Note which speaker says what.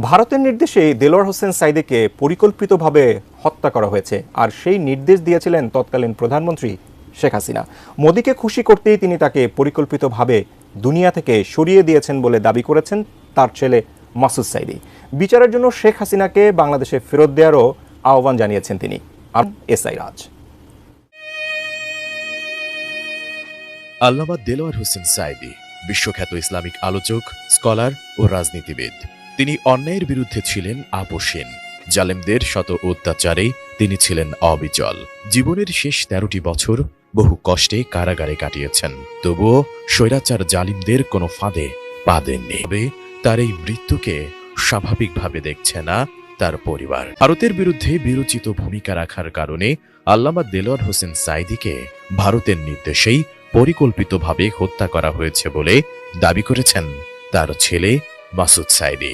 Speaker 1: ভারতের নির্দেশে দেলোয়ার হোসেন সাঈদীকে পরিকল্পিতভাবে হত্যা করা হয়েছে, আর সেই নির্দেশ দিয়েছিলেন তৎকালীন প্রধানমন্ত্রী শেখ হাসিনা। মোদিকে খুশি করতেই তিনি তাকে পরিকল্পিতভাবে দুনিয়া থেকে সরিয়ে দিয়েছেন বলে দাবি করেছেন তার ছেলে মাসুদ সাঈদী। বিচারের জন্য শেখ হাসিনাকে বাংলাদেশে ফেরত দেওয়ারও আহ্বান জানিয়েছেন তিনি। এসআই রাজ।
Speaker 2: আল্লামা দেলোয়ার হোসেন সাঈদী বিশ্বখ্যাত ইসলামিক আলোচক, স্কলার ও রাজনীতিবিদ। তিনি অন্যায়ের বিরুদ্ধে ছিলেন আপোষহীন। জালেমদের শত অত্যাচারে তিনি ছিলেন অবিচল। জীবনের শেষ 13টি বছর বহু কষ্টে কারাগারে কাটিয়েছেন, তবুও স্বৈরাচার জালিমদের কোনো ফাঁদে পা দেননি। তবে তার এই মৃত্যুকে স্বাভাবিকভাবে দেখছে না তার পরিবার। ভারতের বিরুদ্ধে বিরোচিত ভূমিকা রাখার কারণে আল্লামা দেলোয়ার হোসেন সাঈদীকে ভারতের নির্দেশেই পরিকল্পিতভাবে হত্যা করা হয়েছে বলে দাবি করেছেন তার ছেলে মাসুদ সাঈদী।